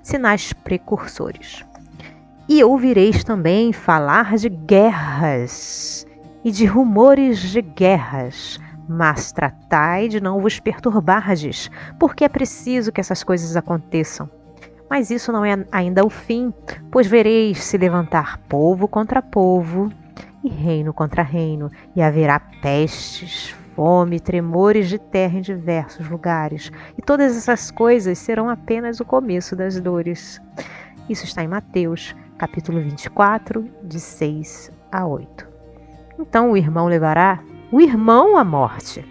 sinais precursores. E ouvireis também falar de guerras e de rumores de guerras, mas tratai de não vos perturbardes, porque é preciso que essas coisas aconteçam. Mas isso não é ainda o fim, pois vereis se levantar povo contra povo e reino contra reino, e haverá pestes, fome, tremores de terra em diversos lugares, e todas essas coisas serão apenas o começo das dores. Isso está em Mateus, capítulo 24, de 6 a 8. Então o irmão levará o irmão à morte,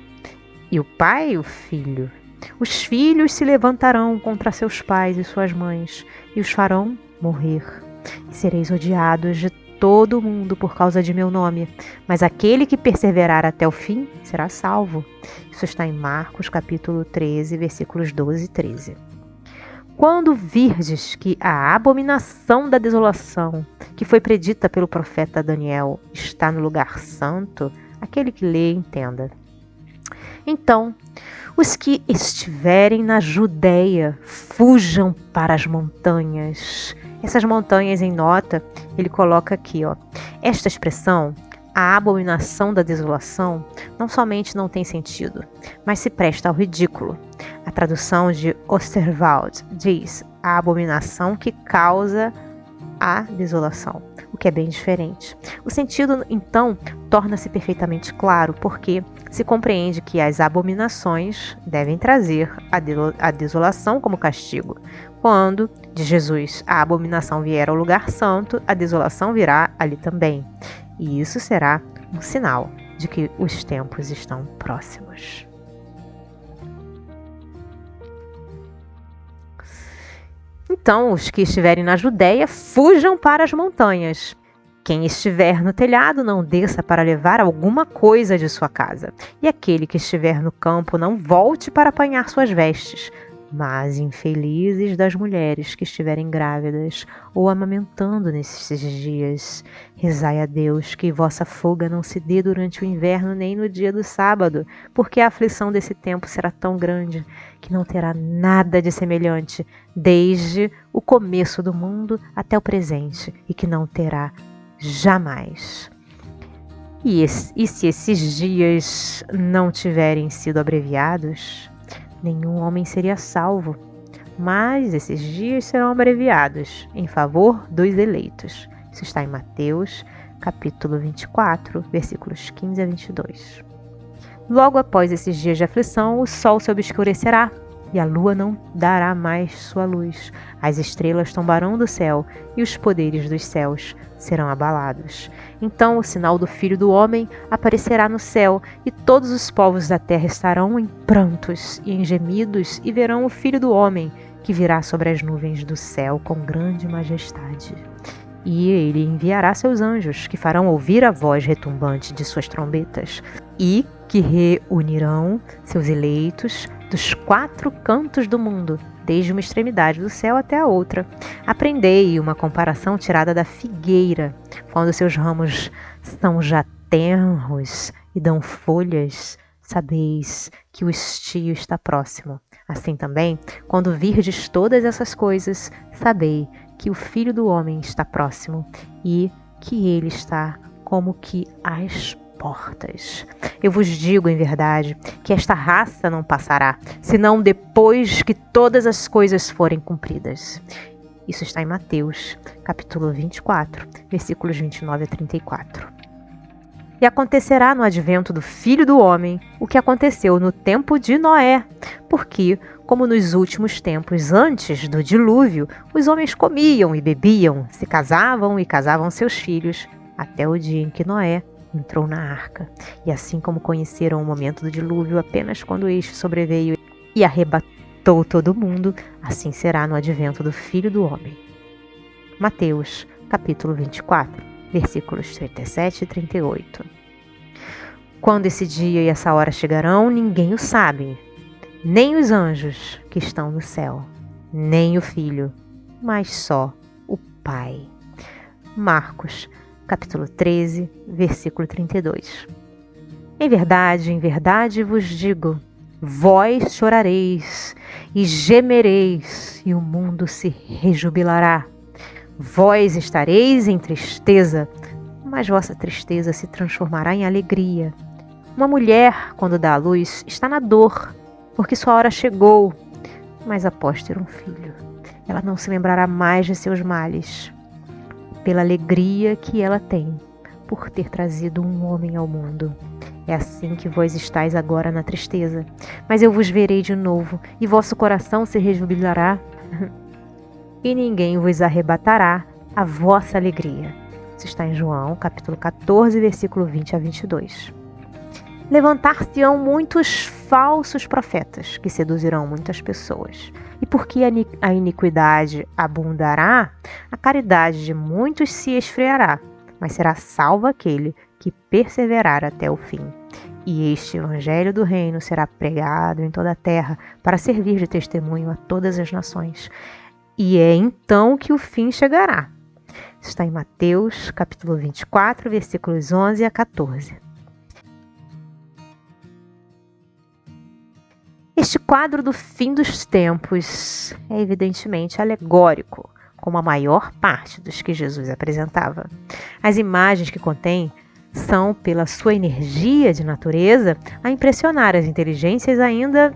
e o pai o filho. Os filhos se levantarão contra seus pais e suas mães, e os farão morrer. E sereis odiados de todo o mundo por causa de meu nome, mas aquele que perseverar até o fim será salvo. Isso está em Marcos, capítulo 13, versículos 12 e 13. Quando virdes que a abominação da desolação, que foi predita pelo profeta Daniel, está no lugar santo, aquele que lê, entenda. Então, os que estiverem na Judéia, fujam para as montanhas. Essas montanhas em nota, ele coloca aqui, ó. Esta expressão, a abominação da desolação, não somente não tem sentido, mas se presta ao ridículo. A tradução de Osterwald diz a abominação que causa a desolação, o que é bem diferente. O sentido, então, torna-se perfeitamente claro, porque se compreende que as abominações devem trazer a desolação como castigo. Quando, de Jesus, a abominação vier ao lugar santo, a desolação virá ali também. E isso será um sinal de que os tempos estão próximos. Então, os que estiverem na Judéia, fujam para as montanhas. Quem estiver no telhado, não desça para levar alguma coisa de sua casa. E aquele que estiver no campo, não volte para apanhar suas vestes. Mas infelizes das mulheres que estiverem grávidas ou amamentando nesses dias, rezai a Deus que vossa fuga não se dê durante o inverno nem no dia do sábado, porque a aflição desse tempo será tão grande que não terá nada de semelhante desde o começo do mundo até o presente, e que não terá jamais. E se esses dias não tiverem sido abreviados, nenhum homem seria salvo, mas esses dias serão abreviados em favor dos eleitos. Isso está em Mateus, capítulo 24, versículos 15 a 22. Logo após esses dias de aflição, o sol se obscurecerá e a lua não dará mais sua luz. As estrelas tombarão do céu e os poderes dos céus serão abalados. Então o sinal do Filho do Homem aparecerá no céu, e todos os povos da terra estarão em prantos e em gemidos, e verão o Filho do Homem, que virá sobre as nuvens do céu com grande majestade. E ele enviará seus anjos, que farão ouvir a voz retumbante de suas trombetas, e que reunirão seus eleitos dos 4 cantos do mundo, desde uma extremidade do céu até a outra. Aprendei uma comparação tirada da figueira. Quando seus ramos são já tenros e dão folhas, sabeis que o estio está próximo. Assim também, quando virdes todas essas coisas, sabei que o Filho do Homem está próximo e que ele está como que às portas. Eu vos digo em verdade que esta raça não passará, senão depois que todas as coisas forem cumpridas. Isso está em Mateus, capítulo 24, versículos 29 a 34. E acontecerá no advento do Filho do Homem o que aconteceu no tempo de Noé, porque, como nos últimos tempos antes do dilúvio, os homens comiam e bebiam, se casavam e casavam seus filhos, até o dia em que Noé entrou na arca. E assim como conheceram o momento do dilúvio apenas quando este sobreveio e arrebatou todo mundo, assim será no advento do Filho do Homem. Mateus, capítulo 24, versículos 37 e 38. Quando esse dia e essa hora chegarão, ninguém o sabe, nem os anjos que estão no céu, nem o Filho, mas só o Pai. Marcos, capítulo 13, versículo 32. Em verdade vos digo Vós chorareis e gemereis, e o mundo se rejubilará. Vós estareis em tristeza, mas vossa tristeza se transformará em alegria. Uma mulher, quando dá à luz, está na dor, porque sua hora chegou. Mas após ter um filho, ela não se lembrará mais de seus males, pela alegria que ela tem por ter trazido um homem ao mundo. É assim que vós estáis agora na tristeza, mas eu vos verei de novo, e vosso coração se rejubilará, e ninguém vos arrebatará a vossa alegria. Isso está em João, capítulo 14, versículo 20 a 22. Levantar-se-ão muitos falsos profetas, que seduzirão muitas pessoas. E porque a iniquidade abundará, a caridade de muitos se esfriará, mas será salvo aquele que perseverar até o fim. E este evangelho do reino será pregado em toda a terra, para servir de testemunho a todas as nações. E é então que o fim chegará. Está em Mateus, capítulo 24, versículos 11 a 14. Este quadro do fim dos tempos é evidentemente alegórico, como a maior parte dos que Jesus apresentava. As imagens que contém são, pela sua energia de natureza, a impressionar as inteligências ainda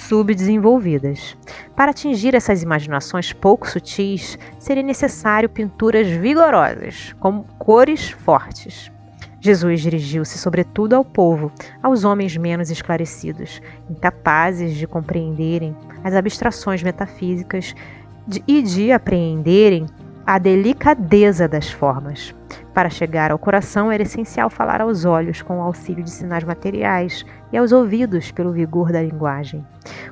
subdesenvolvidas. Para atingir essas imaginações pouco sutis, seria necessário pinturas vigorosas, com cores fortes. Jesus dirigiu-se sobretudo ao povo, aos homens menos esclarecidos, incapazes de compreenderem as abstrações metafísicas e de apreenderem a delicadeza das formas. Para chegar ao coração era essencial falar aos olhos com o auxílio de sinais materiais e aos ouvidos pelo vigor da linguagem.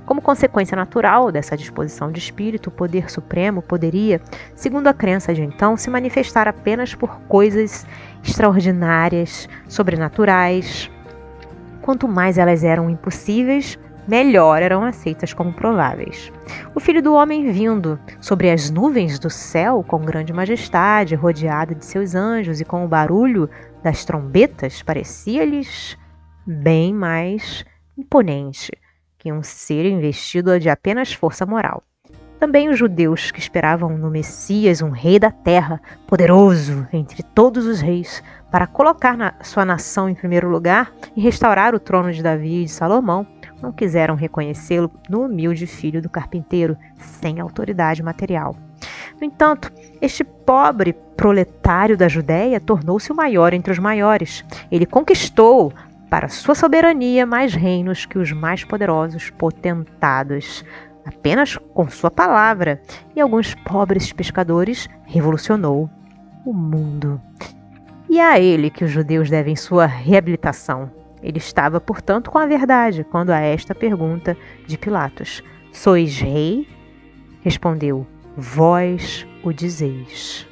Como consequência natural dessa disposição de espírito, o poder supremo poderia, segundo a crença de então, se manifestar apenas por coisas extraordinárias, sobrenaturais. Quanto mais elas eram impossíveis, melhor eram aceitas como prováveis. O Filho do Homem vindo sobre as nuvens do céu com grande majestade, rodeado de seus anjos e com o barulho das trombetas, parecia-lhes bem mais imponente que um ser investido de apenas força moral. Também os judeus que esperavam no Messias um rei da terra, poderoso entre todos os reis, para colocar sua nação em primeiro lugar e restaurar o trono de Davi e de Salomão, não quiseram reconhecê-lo no humilde filho do carpinteiro, sem autoridade material. No entanto, este pobre proletário da Judéia tornou-se o maior entre os maiores. Ele conquistou, para sua soberania, mais reinos que os mais poderosos potentados, apenas com sua palavra, e alguns pobres pescadores revolucionou o mundo. E é a ele que os judeus devem sua reabilitação. Ele estava, portanto, com a verdade quando a esta pergunta de Pilatos: sois rei? Respondeu: vós o dizeis.